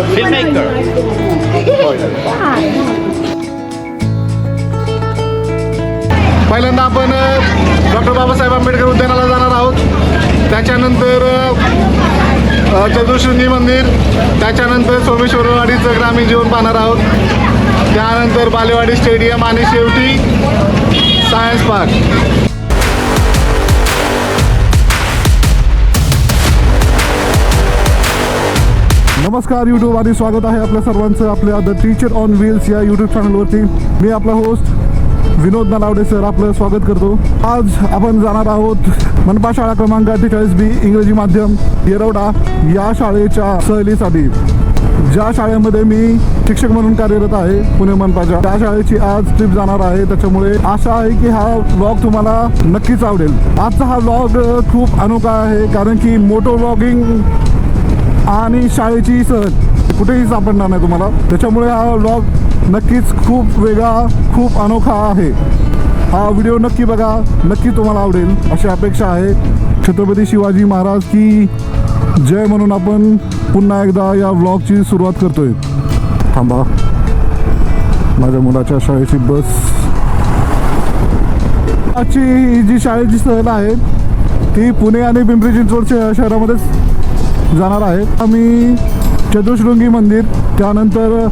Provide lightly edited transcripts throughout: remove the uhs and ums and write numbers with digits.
filmmaker. पहिल्यांदा आपण doctor Babasaheb Ambedkar उद्यानाला जाणार आहोत. त्याच्यानंतर चतुश्रुंगी मंदिर, त्याच्यानंतर सोमेश्वरवाडीचं ग्रामीण जीवन पाहणार आहोत. त्यानंतर बालेवाडी स्टेडियम आणि शेवटी सायन्स पार्क. नमस्कार यूट्यूब आणि स्वागत आहे आपल्या सर्वांचं आपल्या द टीचर ऑन व्हील्स या यूट्यूब चॅनलवरती. मी आपला होस्ट विनोद नलावडे सर आपलं स्वागत करतो. आज आपण जाणार आहोत मनपा शाळा क्रमांक 48B इंग्रजी माध्यम येरवडा या शाळेच्या सहलीसाठी. ज्या शाळेमध्ये मी शिक्षक म्हणून कार्यरत आहे पुणे मनपाच्या, त्या शाळेची आज ट्रिप जाणार आहे. त्याच्यामुळे आशा आहे की हा व्लॉग तुम्हाला नक्कीच आवडेल. आजचा हा व्लॉग खूप अनोखा आहे कारण की मोटो व्लॉगिंग आणि शाळेची सहल कुठेही सापडणार नाही तुम्हाला. त्याच्यामुळे हा व्लॉग नक्कीच खूप वेगळा, खूप अनोखा आहे. हा व्हिडिओ नक्की बघा, नक्की तुम्हाला आवडेल अशी अपेक्षा आहे. छत्रपती शिवाजी महाराज की जय म्हणून आपण पुन्हा एकदा या व्लॉगची सुरुवात करतोय. थांबा, माझ्या मुलाच्या शाळेची बस. आजची ही जी शाळेची सहल आहे ती पुणे आणि पिंपरी चिंचवड शहरामध्येच जाणार आहे. आम्ही चतुश्रुंगी मंदिर, त्यानंतर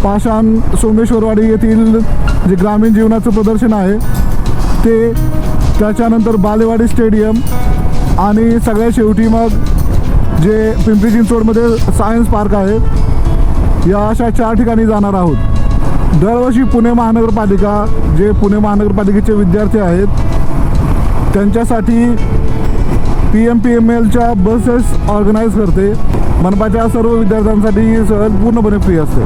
पाषाण सोमेश्वरवाडी येथील जे ग्रामीण जीवनाचं प्रदर्शन आहे ते, त्याच्यानंतर बालेवाडी स्टेडियम आणि सगळ्यात शेवटी मग जे पिंपरी चिंचवडमध्ये सायन्स पार्क आहे, या अशा 4 ठिकाणी जाणार आहोत. दरवर्षी पुणे महानगरपालिका, जे पुणे महानगरपालिकेचे विद्यार्थी आहेत त्यांच्यासाठी PMPMLच्या बसेस ऑर्गनाईज करते. मनपाच्या सर्व विद्यार्थ्यांसाठी ही सहल पूर्णपणे फ्री असते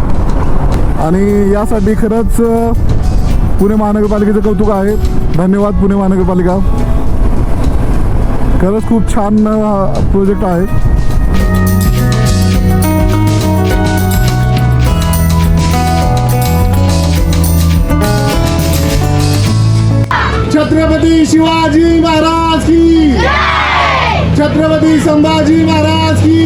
आणि यासाठी खरंच पुणे महानगरपालिकेचं कौतुक आहे. धन्यवाद पुणे महानगरपालिका, खरंच खूप छान प्रोजेक्ट आहे. छत्रपती शिवाजी महाराज की, छत्रपती संभाजी महाराज की.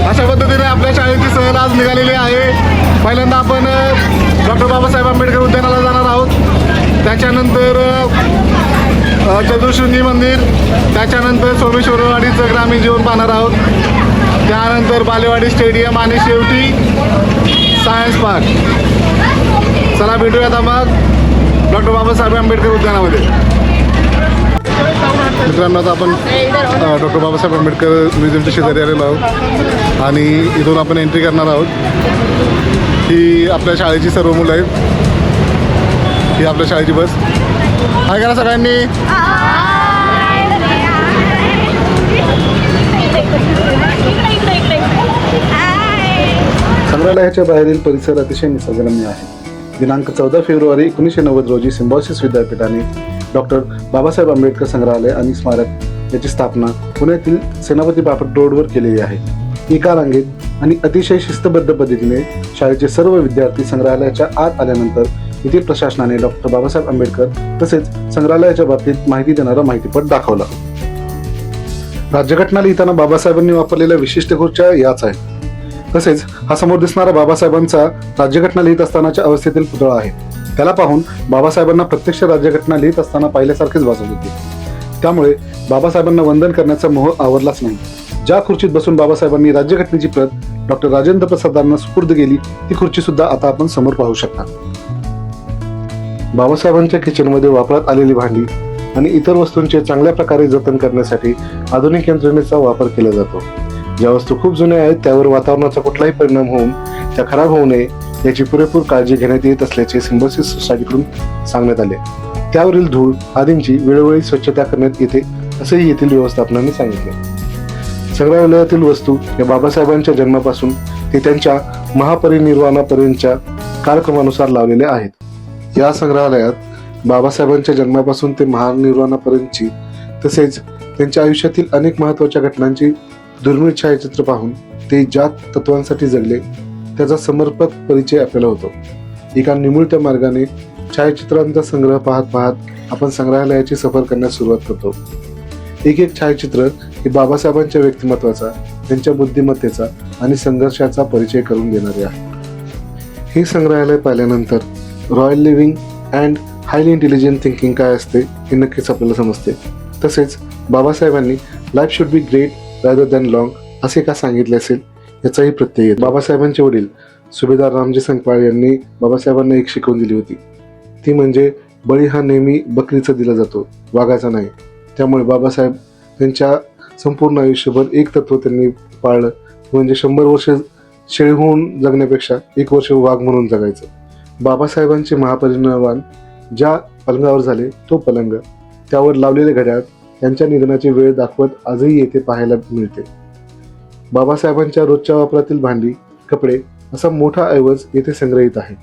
अशा पद्धतीने आपल्या शाळेची सहल आज निघालेली आहे. पहिल्यांदा आपण डॉक्टर बाबासाहेब आंबेडकर उद्यानाला जाणार आहोत. त्याच्यानंतर चतुश्रुंगी मंदिर, त्याच्यानंतर सोमेश्वरवाडीचं ग्रामीण जीवन पाहणार आहोत. त्यानंतर बालेवाडी स्टेडियम आणि शेवटी सायन्स पार्क. चला भेटूयात मग डॉक्टर बाबासाहेब आंबेडकर उद्यानामध्ये. मित्रांनो, आता आपण डॉक्टर बाबासाहेब आंबेडकर म्युझियमच्या शेजारी आलेलो आहोत आणि इथून आपण एंट्री करणार आहोत. ही आपल्या शाळेची सर्व मुलं आहेत. ही आपल्या शाळेची बस. हाय करा सगळ्यांनी. संग्रहालयाच्या बाहेरील परिसर अतिशय निसर्गरम्य आहे. दिनांक 14 फेब्रुवारी 1990 रोजी सिम्बायोसिस विद्यापीठाने डॉक्टर बाबासाहेब आंबेडकर संग्रहालय आणि स्मारक याची स्थापना पुण्यातील सेनापती बापट रोडवर केलेली आहे. एका रांगेत आणि अतिशय शिस्तबद्ध पद्धतीने शाळेचे सर्व विद्यार्थी संग्रहालयाच्या आत आल्यानंतर येथील प्रशासनाने डॉक्टर बाबासाहेब आंबेडकर तसेच संग्रहालयाच्या बाबतीत माहिती देणारा माहितीपट दाखवला. राज्यघटना लिहिताना बाबासाहेबांनी वापरलेल्या विशिष्ट खुर्च्या याच आहेत. तसेच हा समोर दिसणारा बाबासाहेबांचा राज्यघटना लिहित असतानाच्या अवस्थेतील पुतळा आहे. त्याला पाहून बाबासाहेबांना प्रत्यक्ष राज्यघटना लिहित असताना पाहिल्यासारखेच वाटत होते. त्यामुळे बाबासाहेबांना वंदन करण्याचा मोह आवरलाच नाही. ज्या खुर्चीत बसून बाबासाहेबांनी राज्यघटनेची प्रत डॉक्टर राजेंद्र प्रसादांना सुपूर्द केली ती खुर्ची सुद्धा आता आपण समोर पाहू शकता. बाबासाहेबांच्या किचनमध्ये वापरात आलेली भांडी आणि इतर वस्तूंचे चांगल्या प्रकारे जतन करण्यासाठी आधुनिक यंत्रणेचा वापर केला जातो. ज्या वस्तू खूप जुन्या आहेत त्यावर वातावरणाचा कुठलाही परिणाम होऊन त्या खराब होऊ नये याची पुरेपूर काळजी घेण्यात येत असल्याचे सिम्बायोसिस सोसायटीकडून सांगण्यात आले. त्यावरील धूळ आदींची वेळोवेळी स्वच्छता करण्यात येते असेही येथील व्यवस्थापनाने सांगितले. संग्रहालयातील वस्तू या बाबासाहेबांच्या जन्मापासून ते त्यांच्या महापरिनिर्वाणापर्यंतच्या कालक्रमानुसार लावलेल्या आहेत. या संग्रहालयात बाबासाहेबांच्या जन्मापासून ते महानिर्वाणापर्यंतची तसेच त्यांच्या आयुष्यातील अनेक महत्त्वाच्या घटनांची दुर्मिळ छायाचित्र पाहून ते ज्या तत्वांसाठी जगले त्याचा समर्पक परिचय आपल्याला होतो. एका निमुळत्या मार्गाने छायाचित्रांचा संग्रह पाहत पाहत आपण संग्रहालयाची सफर करण्यास सुरुवात करतो. एक एक छायाचित्र हे बाबासाहेबांच्या व्यक्तिमत्वाचा, त्यांच्या बुद्धिमत्तेचा आणि संघर्षाचा परिचय करून देणारे आहे. हे संग्रहालय पाहिल्यानंतर royal living and highly intelligent thinking काय असते हे नक्कीच आपल्याला समजते. तसेच बाबासाहेबांनी life should be great rather than long असे का सांगितले असेल याचाही प्रत्यय येतो. बाबासाहेबांचे वडील सुभेदार रामजी संकपाळ यांनी बाबासाहेबांना एक शिकवण दिली होती, ती म्हणजे बळी हा नेहमी बकरीचा दिला जातो, वाघाचा नाही. त्यामुळे बाबासाहेब त्यांच्या संपूर्ण आयुष्यभर एक तत्व त्यांनी पाळलं, म्हणजे 100 वर्ष शेळी होऊन जगण्यापेक्षा 1 वर्ष वाघ म्हणून जगायचं. बाबासाहेबांचे महापरिनिर्वाण ज्या पलंगावर झाले तो पलंग, त्यावर लावलेले घड्याळ त्यांच्या निधनाची वेळ दाखवत आजही येथे पाहायला मिळते. बाबासाहेबांच्या रोजच्या वापरातील भांडी, कपडे असा मोठा ऐवज येथे संग्रहित आहे.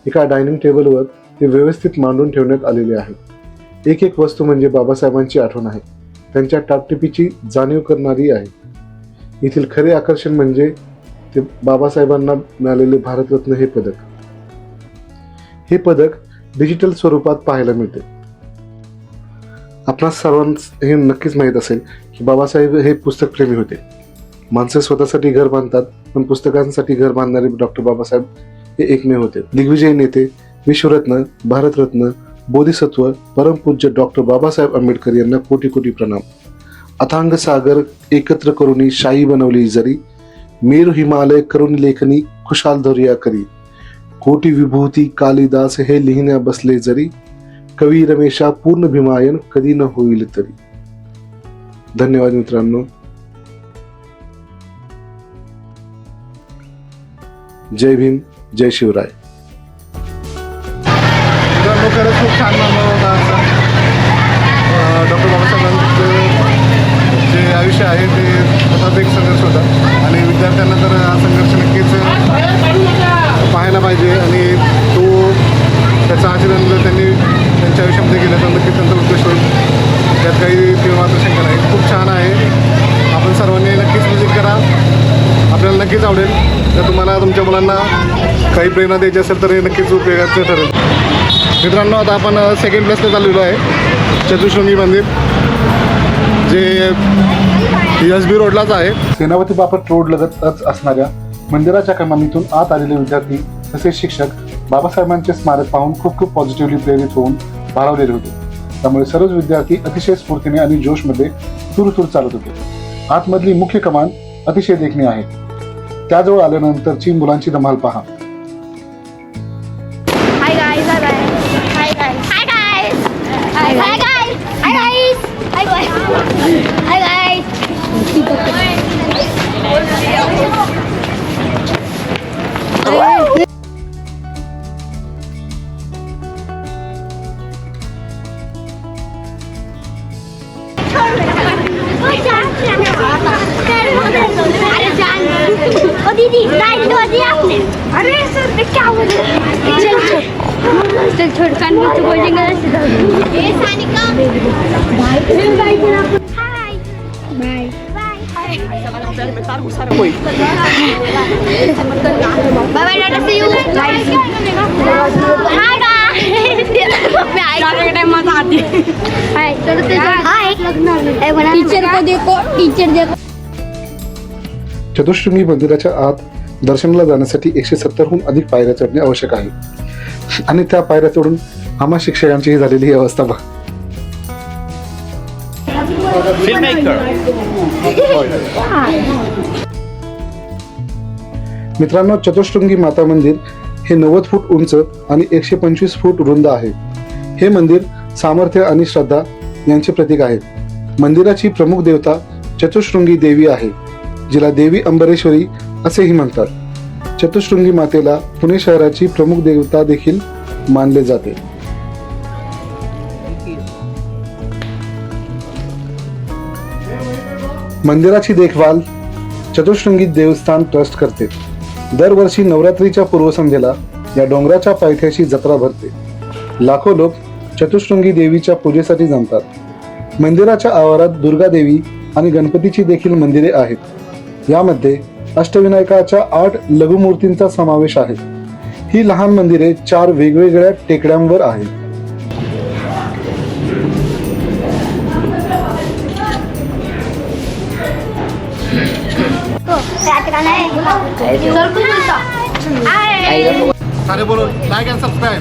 एका डायनिंग टेबलवर ते व्यवस्थित मांडून ठेवण्यात आलेले आहे. एक एक वस्तू म्हणजे बाबासाहेबांची आठवण आहे, त्यांच्या टापटिपीची जाणीव करणारी आहे. येथील खरे आकर्षण म्हणजे ते बाबासाहेबांना मिळालेले भारतरत्न हे पदक. हे पदक डिजिटल स्वरूपात पाहायला मिळते. आपणा सर्वांस हे नक्कीच माहीत असेल की बाबासाहेब हे पुस्तकप्रेमी होते. माणसे स्वतःसाठी घर बांधतात, पण पुस्तकांसाठी घर बांधणारे डॉक्टर बाबासाहेब हे एकमेव होते. दिग्विजयी नेते, विश्वरत्न, भारतरत्न, बोधिसत्व, परमपूज्य डॉक्टर बाबासाहेब आंबेडकर यांना कोटी कोटी प्रणाम. अथांग सागर एकत्र करूनी शाही बनवली जरी, मेरू हिमालय करून लेखनी खुशाल धोरिया करी, कोटी विभूती कालिदास हे लिहिण्या बसले जरी, कवी रमेशा पूर्ण भीमायन कधी न होईल तरी. धन्यवाद मित्रांनो. जय भीम, जय शिवराय. खरंच खूप छान अनुभव होता आमचा. डॉक्टर बाबासाहेबांचं जे आयुष्य आहे ते स्वतःच एक संघर्ष होता आणि विद्यार्थ्यांना तर हा संघर्ष नक्कीच पाहायला पाहिजे आणि तो त्याचा आचरण जर त्यांनी त्यांच्या आयुष्यामध्ये केलं तर नक्कीच त्यांचा उद्देश होईल, त्यात काही तीव्र मात्र शंका नाही. खूप छान आहे. आपण सर्वांनी नक्कीच विजिट करा, आपल्याला नक्कीच आवडेल. जर तुम्हाला तुमच्या मुलांना काही प्रेरणा द्यायची असेल तर हे नक्कीच उपयोगाचं ठरेल. मित्रांनो, आता आपण सेकंड प्लेसला चाललेलो आहे, चतुश्रृंगी मंदिर, जे SB रोडलाच आहे. सेनापती बापट रोड लगतच असणाऱ्या मंदिराच्या कमानीतून आत आलेले विद्यार्थी तसेच शिक्षक बाबासाहेबांचे स्मारक पाहून खूप खूप पॉझिटिव्हली प्रेरित होऊन भारावलेले होते. त्यामुळे सर्वच विद्यार्थी अतिशय स्फूर्तीने आणि जोशमध्ये तुरतुर चालत होते. आतमधली मुख्य कमान अतिशय देखणी आहे. त्याजवळ आल्यानंतरची मुलांची धमाल पहा. Hi guys. Hi guys. Hi guys. Hi guys. Hi guys. Hi guys. Hi guys. ओ दीदी लाइट लो दी आपने. अरे सर क्या हो रहा है? चल छोड़ कान में तो बोलेंगे ए Sanika bye bye hi bye bye bye tata see you hi guys मैं आई टाइम मजा आती है. हाय हाय टीचर को देखो, टीचर देखो. चतुश्रृंगी मंदिराच्या आत दर्शनाला जाण्यासाठी 170हून अधिक पायऱ्या चढणे आवश्यक आहे आणि त्या पायऱ्या चढून आम्हा शिक्षकांचीही झालेली ही अवस्था पहा. मित्रांनो, चतुश्रृंगी माता मंदिर हे 90 फूट उंच आणि 125 फूट रुंद आहे. हे मंदिर सामर्थ्य आणि श्रद्धा यांचे प्रतीक आहे. मंदिराची प्रमुख देवता चतुश्रृंगी देवी आहे, जिला देवी अंबरेश्वरी असेही म्हणतात. चतुश्रृंगी मातेला पुणे शहराची प्रमुख देवता देखील मानले जाते. मंदिराची देखभाल चतुश्रृंगी देवस्थान ट्रस्ट करते. दरवर्षी नवरात्रीच्या पूर्वसंध्येला या डोंगराच्या पायथ्याशी जत्रा भरते. लाखो लोक चतुश्रृंगी देवीच्या पूजेसाठी जमतात. मंदिराच्या आवारात दुर्गा देवी आणि गणपतीची देखील मंदिरे आहेत. यामध्ये अष्टविनायकाच्या 8 लघुमूर्तींचा समावेश आहे. ही लहान मंदिरे 4 वेगवेगळ्या टेकड्यांवर आहेत. सारे बोलो लाइक एंड सब्सक्राइब.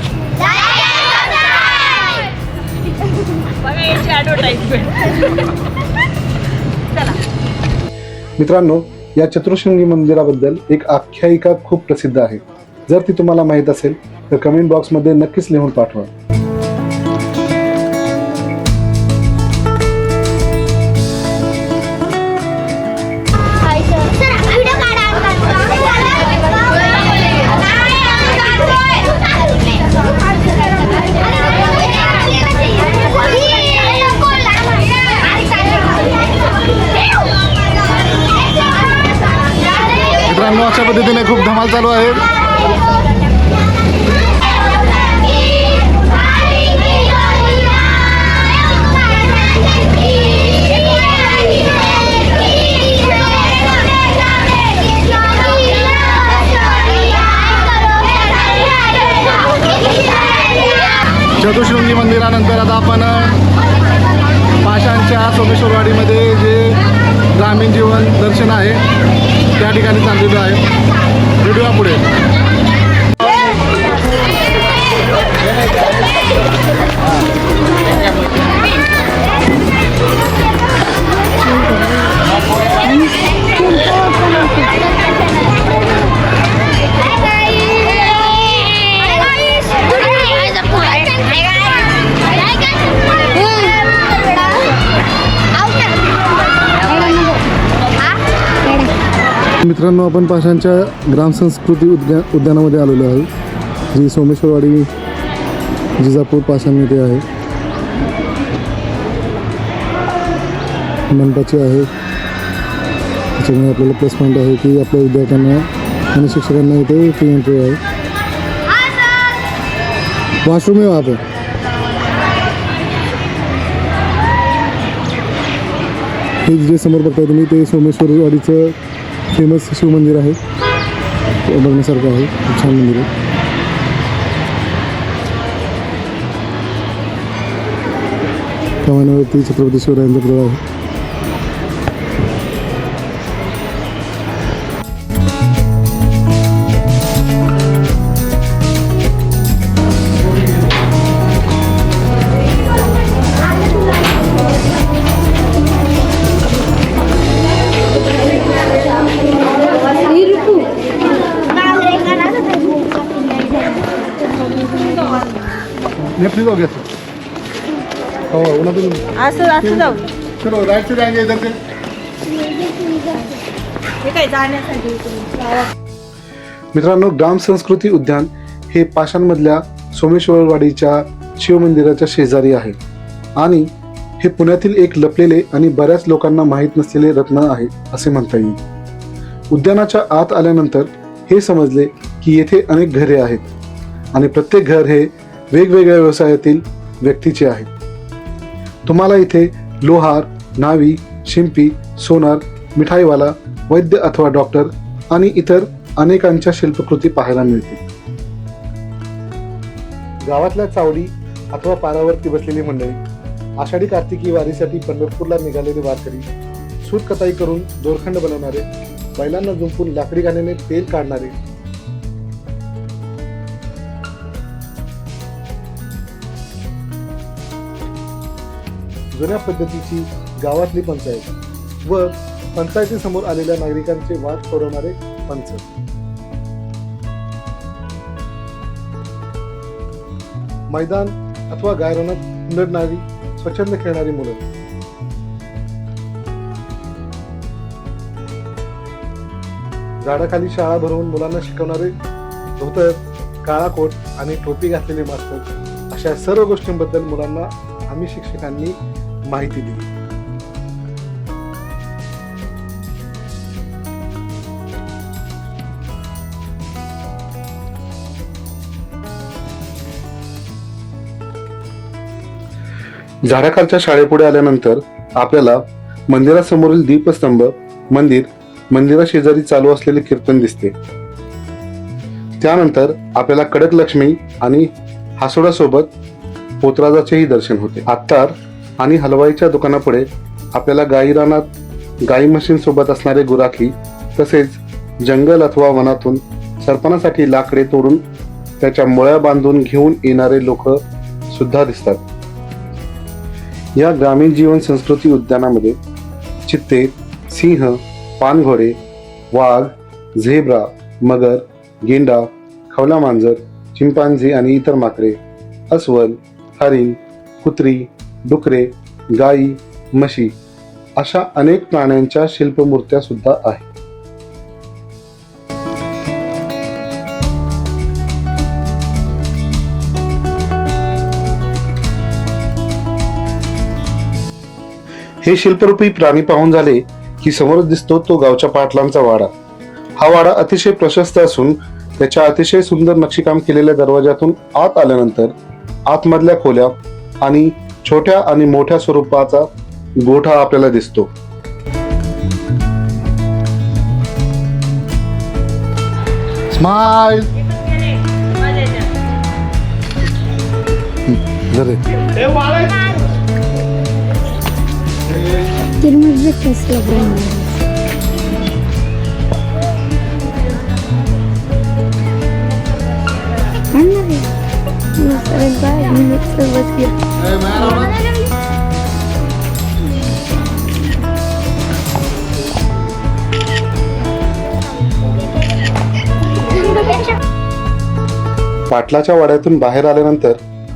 मित्रांनो, या चतुर्शृंगी मंदिराबद्दल एक आख्यायिका खूप प्रसिद्ध आहे. जर ती तुम्हाला माहीत असेल तर कमेंट बॉक्समध्ये नक्कीच लिहून पाठवा. मित्रांनो, अशा पद्धतीने खूप धमाल चालू आहे. चतुशृंगी मंदिरानंतर आता आपण पाषाणच्या सोमेश्वरवाडीमध्ये जे ग्रामीण जीवन दर्शन आहे त्या ठिकाणी चाललेलो आहे. भेटूया पुढे. मित्रांनो, आपण पाषाणच्या ग्रामसंस्कृती उद्यानामध्ये आलेलो आहे, जी सोमेश्वरवाडी जिजापूर पाषाण येथे आहे. मनपाची आहे. त्याच्यामुळे आपल्याला प्लस पॉईंट आहे की आपल्या विद्यार्थ्यांना आणि शिक्षकांना इथे फ्री एंट्री आहे. वॉशरूम आहे वहाँ पे. हे जे समोर बघताय तुम्ही ते सोमेश्वरवाडीचं फेमस शिवमंदिर आहे. बघण्यासारखं आहे. खूप छान मंदिर आहे. कमानावरती छत्रपती शिवरायांचा पुतळा आहे. लेफ्ट हो गया असं जाऊ चलो राइट से जाएंगे इधर से. हे काय जाण्यासाठी मित्रांनो, ग्राम संस्कृती उद्यान हे पाषाणमधल्या सोमेश्वरवाडीच्या शिवमंदिराच्या शेजारी आहे आणि हे पुण्यातील एक लपलेले आणि बऱ्याच लोकांना माहीत नसलेले रत्न आहे असे म्हणता येईल. उद्यानाच्या आत आल्यानंतर हे समजले की येथे अनेक घरे आहेत आणि प्रत्येक घर हे वेगवेगळ्या व्यवसायातील व्यक्तीचे आहेत. तुम्हाला इथे लोहार, न्हावी, शिंपी, सोनार, मिठाईवाला, वैद्य अथवा डॉक्टर आणि इतर अनेकांच्या शिल्पकृती पाहायला मिळतील. गावातल्या चावडी अथवा पारावरती बसलेली मंडळी, आषाढी कार्तिकी वारीसाठी पंढरपूरला निघालेले वारकरी, सूतकताई करून दोरखंड बनवणारे, बैलांना जुंपून लाकडी घाण्याने तेल काढणारे, जुन्या पद्धतीची गावातली पंचायत व पंचायतीसमोर आलेल्या नागरिकांचे वाद सोडवणारे पंच, मैदान अथवा गायरानात हुंदडणारी स्वच्छंद खेळणारी मुलं, झाडाखाली शाळा भरवून मुलांना शिकवणारे धोतर, काळा कोट आणि टोपी घातलेले मास्तर, अशा सर्व गोष्टींबद्दल मुलांना आम्ही शिक्षकांनी माहिती दिली. झाडाखालच्या शाळेपुढे आल्यानंतर आपल्याला मंदिरासमोरील दीपस्तंभ, मंदिर मंदिराशेजारी चालू असलेले कीर्तन दिसते. त्यानंतर आपल्याला कडक लक्ष्मी आणि हासोडासोबत पोतराजाचेही दर्शन होते. अत्तार आणि हलवाईच्या दुकानापुढे आपल्याला गाई रानात गाई म्हशीं सोबत असणारे गुराखी, तसेच जंगल अथवा वनातून सरपणासाठी लाकडे तोडून त्याच्या मुळ्या बांधून घेऊन येणारे लोक सुद्धा दिसतात. या ग्रामीण जीवन संस्कृती उद्यानामध्ये चित्ते, सिंह, पानघोडे, वाघ, झेब्रा, मगर, गेंडा, खवला मांजर, चिंपांझी आणि इतर माकडे, अस्वल, हरिण, कुत्री, डुकरे, गायी, म्हशी अशा अनेक प्राण्यांच्या शिल्पमूर्त्या सुद्धा आहेत. हे शिल्परूपी प्राणी पाहून झाले की समोर दिसतो तो गावच्या पाटलांचा वाडा. हा वाडा अतिशय प्रशस्त असून त्याच्या अतिशय सुंदर नक्षीकाम केलेल्या दरवाजातून आत आल्यानंतर आतमधल्या खोल्या आणि छोट्या आणि मोठ्या स्वरूपाचा गोठा आपल्याला दिसतो. स्माइल. पाटलाच्या वाड्यातून बाहेर आल्यानंतर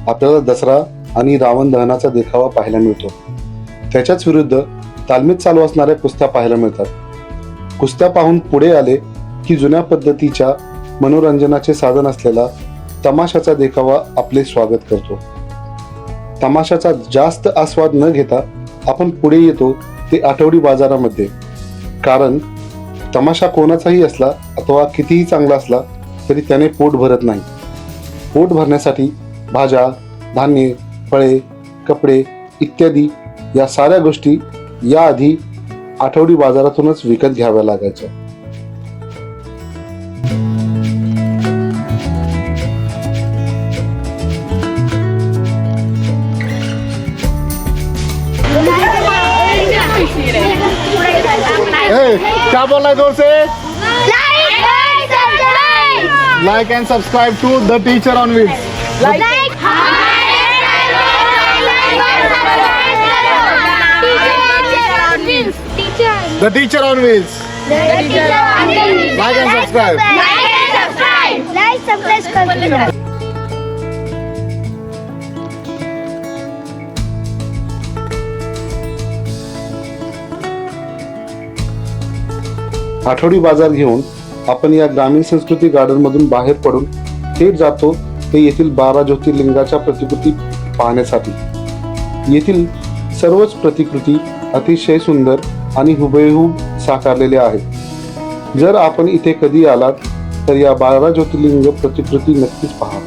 आपल्याला दसरा आणि रावण दहनाचा देखावा पाहायला मिळतो. त्याच्याच विरुद्ध तालमीत चालू असणाऱ्या कुस्त्या पाहायला मिळतात. कुस्त्या पाहून पुढे आले की जुन्या पद्धतीच्या मनोरंजनाचे साधन असलेला तमाशाचा देखावा आपले स्वागत करतो. तमाशाचा जास्त आस्वाद न घेता आपण पुढे येतो ते आठवडी बाजारामध्ये. कारण तमाशा कोणाचाही असला अथवा कितीही चांगला असला तरी त्याने पोट भरत नाही. पोट भरण्यासाठी भाज्या, धान्य, फळे, कपडे इत्यादी या साऱ्या गोष्टी याआधी आठवडी बाजारातूनच विकत घ्याव्या लागायच्या. क्या बोल रहे जोर से? Like and subscribe to The Teacher on Wheels. The Teacher on Wheels. Like and subscribe. आठवडी बाजार घेऊन आपण या ग्रामीण संस्कृती गार्डन मधून बाहेर पडून थेट जातो ते येथील 12 ज्योतिर्लिंगाच्या प्रतिकृती पाहण्यासाठी. येथील सर्वच प्रतिकृती अतिशय सुंदर आणि हुबेहूब साकारलेल्या आहेत. जर आपण इथे कधी आलात तर या 12 ज्योतिर्लिंग प्रतिकृती नक्कीच पहा.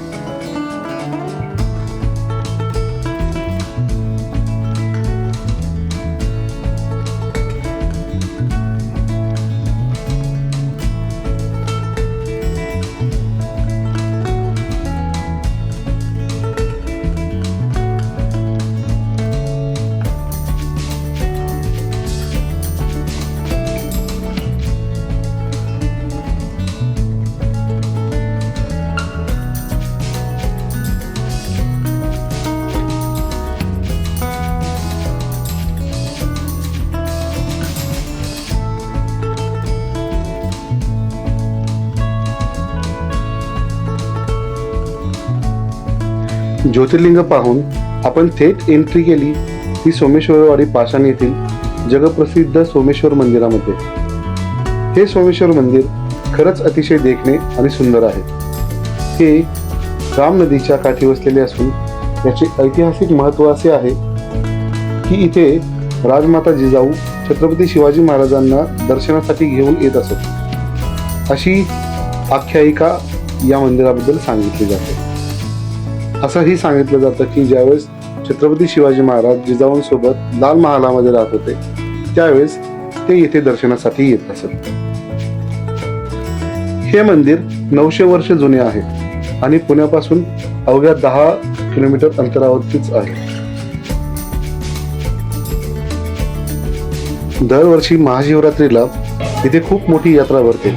ज्योतिर्लिंग पाहून आपण थेट एंट्री केली ती सोमेश्वरवाडी पाषाण येथील जगप्रसिद्ध सोमेश्वर मंदिरामध्ये. हे सोमेश्वर मंदिर खरंच अतिशय देखणे आणि सुंदर आहे. हे राम नदीच्या काठी वसलेले असून याचे ऐतिहासिक महत्त्व असे आहे की इथे राजमाता जिजाऊ छत्रपती शिवाजी महाराजांना दर्शनासाठी घेऊन येत असत अशी आख्यायिका या मंदिराबद्दल सांगितली जाते. असंही सांगितलं जातं की ज्यावेळेस छत्रपती शिवाजी महाराज जिजाऊंसोबत लाल महालामध्ये राहत होते त्यावेळेस ते येथे दर्शनासाठी येत असत. हे मंदिर 900 वर्ष जुने आहे आणि पुण्यापासून अवघ्या 10 किलोमीटर अंतरावरतीच आहे. दरवर्षी महाशिवरात्रीला इथे खूप मोठी यात्रा भरते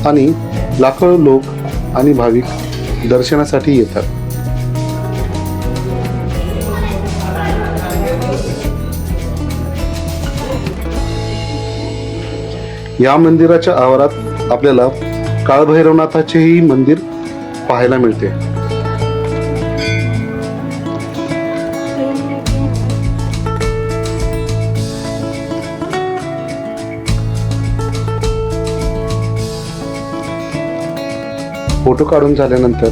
आणि लाखो लोक आणि भाविक दर्शनासाठी येतात. या मंदिराच्या आवारात आपल्याला काळभैरवनाथाचेही मंदिर पाहायला मिळते. फोटो काढून झाल्यानंतर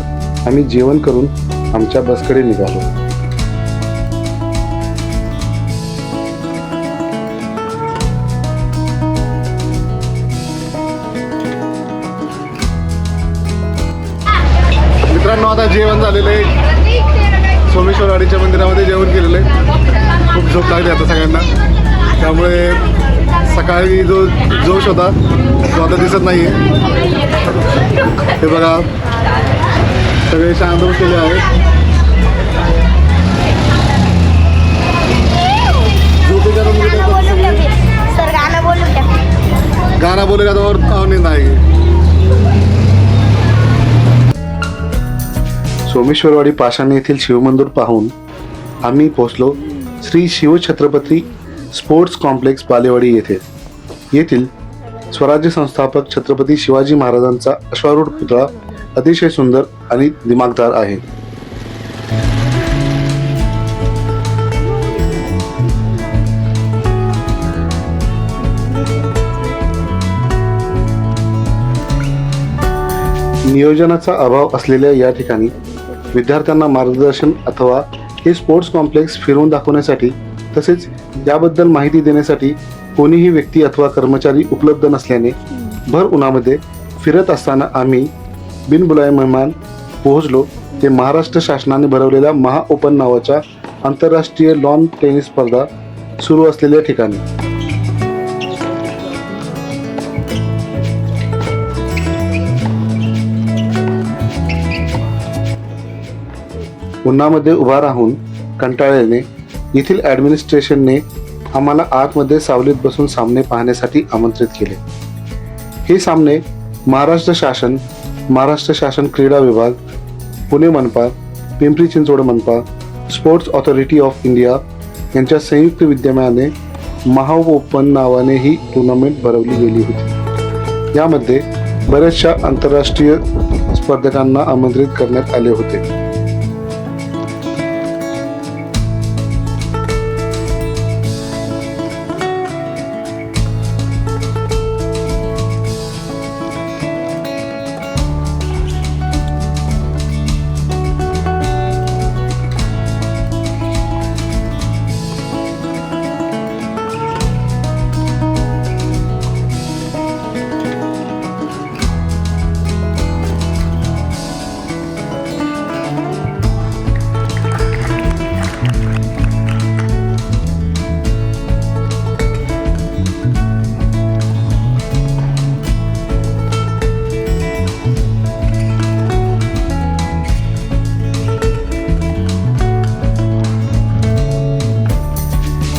आम्ही जेवण करून आमच्या बसकडे निघालो. मित्रांनो, आता जेवण झालेलं आहे. सोमेश्वरवाडीच्या मंदिरामध्ये जेवण केलेलं आहे. खूप झोप लागली आता सगळ्यांना, त्यामुळे सकाळी जो जोश होता तो आता दिसत नाही आहे. हे बघा, सगळे शांत बसलेले आहेत. झोपेच्या रूममध्ये सर गाणं बोलू द्या. गाना बोलेगा तो और नींद आएगी. सोमेश्वरवाडी पाषाण येथील शिवमंदिर पाहून आम्ही पोहोचलो श्री शिवछत्रपती स्पोर्ट्स कॉम्प्लेक्स बालेवाडी येथे. येथील स्वराज्य संस्थापक छत्रपती शिवाजी महाराजांचा अश्वारूढ पुतळा अतिशय सुंदर आणि दिमागदार आहे. नियोजनाचा अभाव असलेल्या या ठिकाणी विद्यार्थ्यांना मार्गदर्शन अथवा हे स्पोर्ट्स कॉम्प्लेक्स फिरवून दाखवण्यासाठी तसेच याबद्दल माहिती देण्यासाठी कोणीही व्यक्ती अथवा कर्मचारी उपलब्ध नसल्याने भर उन्हामध्ये फिरत असताना आम्ही बिनबुलाए मेहमान पोहोचलो ते महाराष्ट्र शासनाने भरवलेल्या महा ओपन नावाच्या आंतरराष्ट्रीय लॉन टेनिस स्पर्धा सुरू असलेल्या ठिकाणी. उन्हामध्ये उभा राहून कंटाळल्याने येथील ॲडमिनिस्ट्रेशनने आम्हाला आतमध्ये सावलीत बसून सामने पाहण्यासाठी आमंत्रित केले. हे सामने महाराष्ट्र शासन क्रीडा विभाग, पुणे मनपा, पिंपरी चिंचवड मनपा, स्पोर्ट्स ऑथॉरिटी ऑफ इंडिया यांच्या संयुक्त विद्यमाने महा ओपन नावाने ही टुर्नामेंट भरवली गेली होती. यामध्ये बऱ्याचशा आंतरराष्ट्रीय स्पर्धकांना आमंत्रित करण्यात आले होते.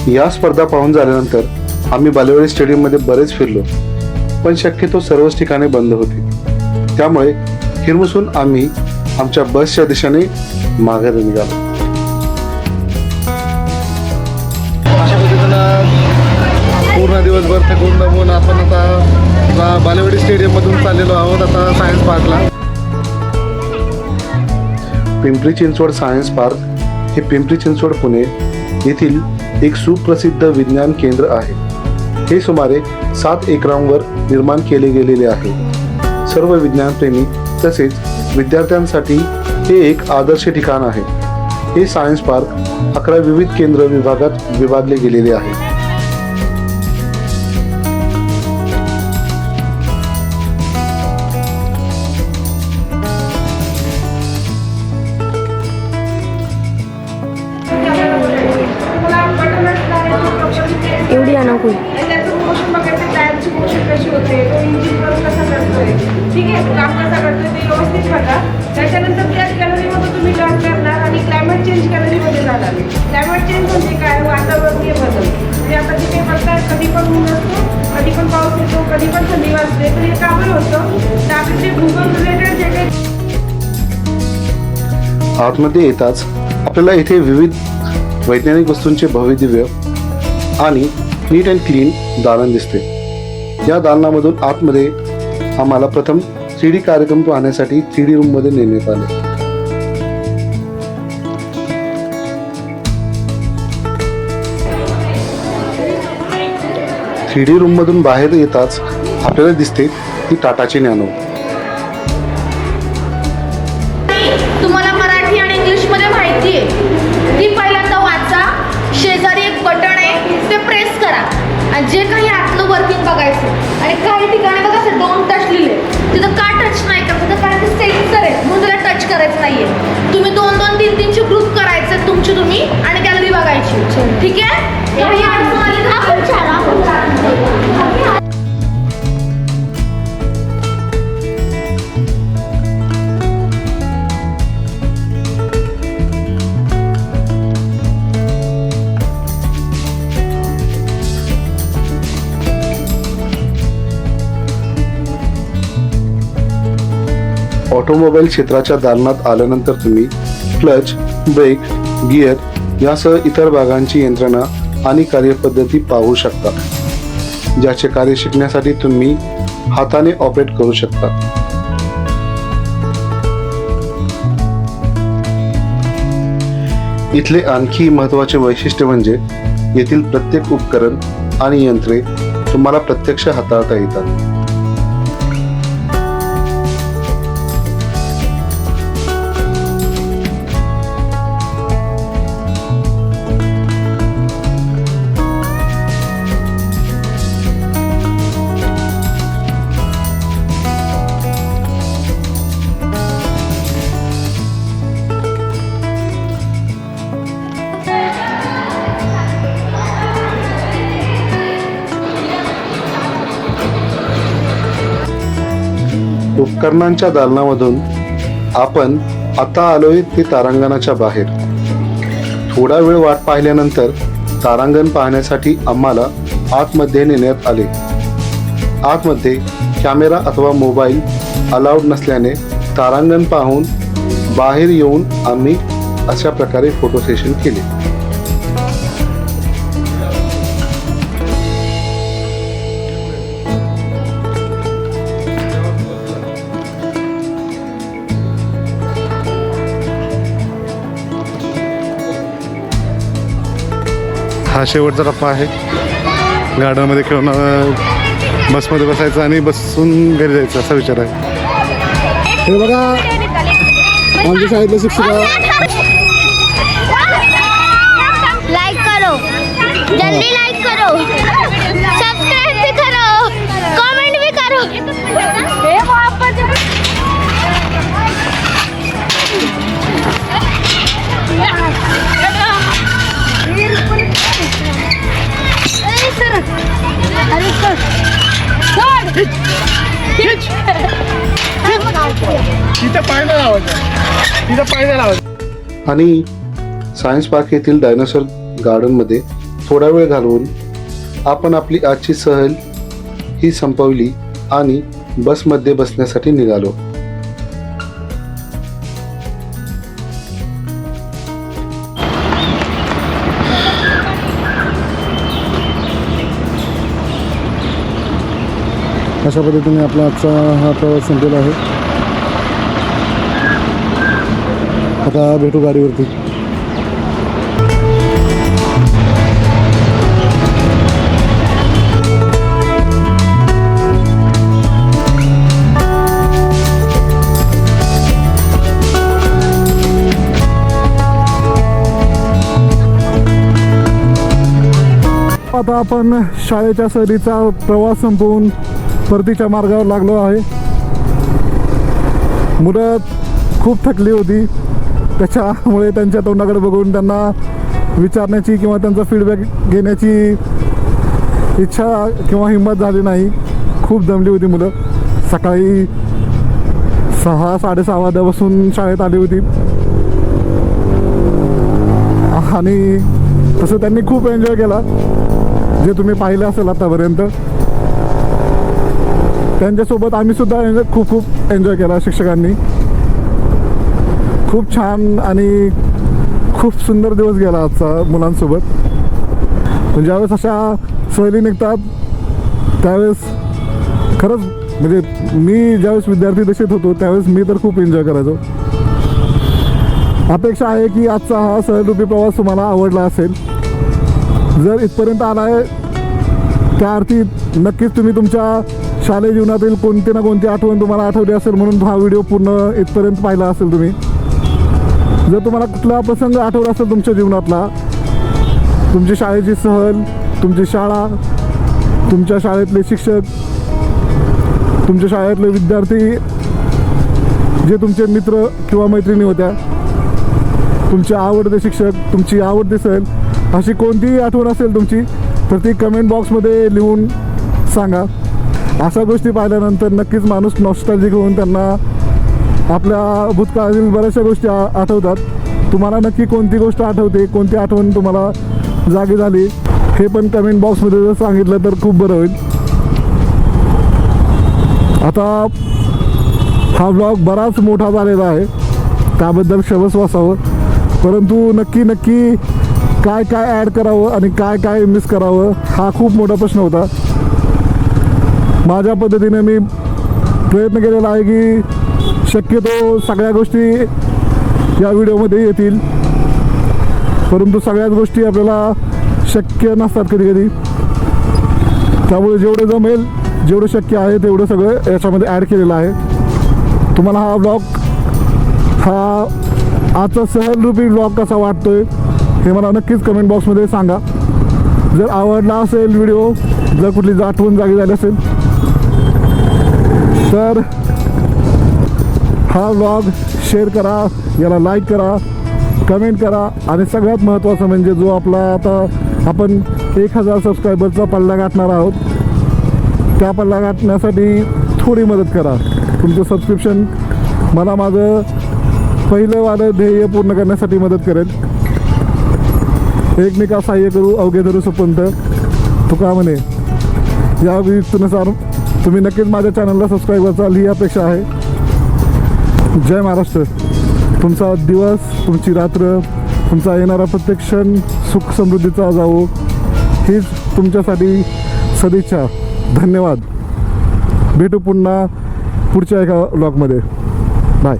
या स्पर्धा पाहून झाल्यानंतर आम्ही बालेवाडी स्टेडियममध्ये बरेच फिरलो, पण शक्यतो सर्वच ठिकाणे बंद होती. त्यामुळे हिरमुसून आम्ही आमच्या बसच्या दिशेने माघारी निघालो. अशा पद्धतीनं पूर्ण दिवसभर थकून दमून आपण आता बालेवाडी स्टेडियममधून चाललेलो आहोत आता सायन्स पार्कला. पिंपरी चिंचवड सायन्स पार्क हे पिंपरी चिंचवड पुणे येथील एक सुप्रसिद्ध विज्ञान केंद्र आहे. हे सुमारे 7 एकरांवर निर्माण केले गेलेले आहे. सर्व विज्ञानप्रेमी तसेच विद्यार्थ्यांसाठी हे एक आदर्श ठिकाण आहे. हे सायन्स पार्क 11 विविध केंद्र विभागात विभागले गेलेले आहे. एवढी अनोखी मोशन बघायचं, टायरची मोशन कशी होते, तो इंजिन करून कसा करतोय, ठीक ठीक आहे, काम कसं करतो ते व्यवस्थित बघा. त्याच्यानंतर त्याच गॅलरीमध्ये तुम्ही टर्न करणार आणि क्लायमेट चेंज गॅलरीमध्ये जाणार. क्लायमेट चेंज म्हणजे काय, वातावरणीय बदल. म्हणजे आता तिथे बघताय कधी पण ऊन असतो, कधी पण पाऊस येतो, कधी पण थंडी वाजते. तर हे का बरं होतं, तर आपले जे भूगोल रिलेटेड जे काही आतमध्ये येताच आपल्याला इथे विविध वैज्ञानिक वस्तूंचे भव्यदिव्य आणि नीट अँड क्लीन दालन दिसते. या दालनामधून आतमध्ये आम्हाला प्रथम 3D कार्यक्रम पाहण्यासाठी 3D रूममध्ये नेण्यात आले. थ्री रूममधून बाहेर येताच आपल्याला दिसते ती टाटाची नॅनो. तुम्हाला मराठी आणि इंग्लिशमध्ये माहिती आहे ती पहिल्यांदा वाचा. शेजारी एक बटन आहे ते प्रेस करा आणि जे काही आतलं वर्किंग बघायचं. आणि काही ठिकाणी बघा असं डोंट टच लिहिले, तिथं का टच नाही करायचं, कारण ते सेन्सर आहे म्हणून त्याला टच करायचं नाहीये. तुम्ही 2-2, 3-3चे ग्रुप करायचे तुमचे तुम्ही आणि गॅलरी बघायची. ठीक आहे, काही अडचण आली तर ऑटोमोबाईल क्षेत्राच्या दालनात आल्यानंतर तुम्ही क्लच, ब्रेक, गिअर यासह इतर भागांची यंत्रणा आणि कार्यपद्धती पाहू शकता, ज्याचे कार्य शिकण्यासाठी तुम्ही हाताने ऑपरेट करू शकता. इथले आणखी महत्त्वाचे वैशिष्ट्य म्हणजे येथील प्रत्येक उपकरण आणि यंत्रे तुम्हाला प्रत्यक्ष हाताळता येतात. उपकरणांच्या दालनामधून आपण आता आलोय ते तारांगणाच्या बाहेर. थोडा वेळ वाट पाहिल्यानंतर तारांगण पाहण्यासाठी आम्हाला आतमध्ये नेण्यात आले. आतमध्ये कॅमेरा अथवा मोबाईल अलाउड नसल्याने तारांगण पाहून बाहेर येऊन आम्ही अशा प्रकारे फोटो सेशन केले. हा शेवटचा टप्पा आहे. गार्डनमध्ये खेळणं, बसमध्ये बसायचं आणि बसून घरी जायचं असा विचार आहे. हे बघा आमच्या शाळेतले शिक्षक लाइक करो, जल्दी लाइक करो, सब्सक्राइब भी करो, कमेंट भी करो. हे वापस अरे सर आणि सायन्स पार्क येथील डायनासोर गार्डनमध्ये थोडा वेळ घालवून आपण आपली आजची सहल ही संपवली आणि बसमध्ये बसण्यासाठी निघालो. अशा पद्धतीने आपला आजचा हा प्रवास संपलेला आहे. आता भेटू गाडीवरती. आता आपण शाळेच्या सहलीचा प्रवास संपवून परतीच्या मार्गावर लागलो आहे. मुलं खूप थकली होती, त्याच्यामुळे त्यांच्या तोंडाकडे बघून त्यांना विचारण्याची किंवा त्यांचा फीडबॅक घेण्याची इच्छा किंवा हिंमत झाली नाही. खूप दमली होती मुलं. सकाळी 6-6:30 वाजल्यापासून शाळेत आली होती आणि तसं त्यांनी खूप एन्जॉय केला, जे तुम्ही पाहिलं असेल आतापर्यंत. त्यांच्यासोबत आम्ही सुद्धा खूप एन्जॉय केला. शिक्षकांनी खूप छान आणि खूप सुंदर दिवस गेला आजचा मुलांसोबत. पण ज्यावेळेस अशा सहली निघतात त्यावेळेस खरंच म्हणजे मी ज्यावेळेस विद्यार्थी दशेत होतो त्यावेळेस मी तर खूप एन्जॉय करायचो. अपेक्षा आहे की आजचा हा सहलरूपी प्रवास तुम्हाला आवडला असेल. जर इथपर्यंत आला आहे त्या अर्थी नक्कीच तुम्ही तुमच्या शालेय जीवनातील कोणती ना कोणती आठवण तुम्हाला आठवली असेल म्हणून हा व्हिडिओ पूर्ण इथपर्यंत पाहिला असेल तुम्ही. जर तुम्हाला कुठला प्रसंग आठवला असेल तुमच्या जीवनातला, तुमची शाळेची सहल, तुमची शाळा, तुमच्या शाळेतले शिक्षक, तुमच्या शाळेतले विद्यार्थी, जे तुमचे मित्र किंवा मैत्रिणी होत्या, तुमचे आवडते शिक्षक, तुमची आवडती सहल, अशी कोणतीही आठवण असेल तुमची तर ती कमेंट बॉक्समध्ये लिहून सांगा. अशा गोष्टी पाहिल्यानंतर नक्कीच माणूस नॉस्टॅल्जिक होऊन त्यांना आपल्या भूतकाळातील बऱ्याचशा गोष्टी आठवतात. तुम्हाला नक्की कोणती गोष्ट आठवते, कोणती आठवण तुम्हाला जागी झाली हे पण कमेंट बॉक्समध्ये जर सांगितलं तर खूप बरं होईल. आता हा व्लॉग बराच मोठा झालेला आहे, त्याबद्दल क्षमस्व असावं. परंतु नक्की काय ॲड करावं आणि काय मिस करावं हा खूप मोठा प्रश्न होता. माझ्या पद्धतीने मी प्रयत्न केलेला आहे की शक्यतो सगळ्या गोष्टी या व्हिडिओमध्ये येतील, परंतु सगळ्याच गोष्टी आपल्याला शक्य नसतात कधी. त्यामुळे जेवढं जमेल, जेवढं शक्य आहे तेवढं सगळं याच्यामध्ये ॲड केलेलं आहे. तुम्हाला हा व्लॉग, हा आजचा सहलरूपी व्लॉग कसा वाटतोय हे मला नक्कीच कमेंट बॉक्समध्ये सांगा. जर आवडला असेल व्हिडिओ, जर कुठली आठवण जागी झाली असेल तर हा व्लॉग शेअर करा, याला लाईक करा, कमेंट करा आणि सगळ्यात महत्त्वाचं म्हणजे जो आपला आता आपण 1000 सबस्क्रायबरचा पल्ला गाठणार आहोत, त्या पल्ला गाठण्यासाठी थोडी मदत करा. तुमचं सबस्क्रिप्शन मला माझं पहिलं वालं ध्येय पूर्ण करण्यासाठी मदत करेल. एकमेका सहाय्य करू अवघे धरू सुपंथ तुका म्हणे. या विधीनुसार तुम्ही नक्कीच माझ्या चॅनलला सबस्क्राईब कराल ही अपेक्षा आहे. जय महाराष्ट्र. तुमचा दिवस, तुमची रात्र, तुमचा येणारा प्रत्येक क्षण सुख समृद्धीचा जावो हीच तुमच्यासाठी सदिच्छा. धन्यवाद. भेटू पुन्हा पुढच्या एका व्लॉगमध्ये. बाय.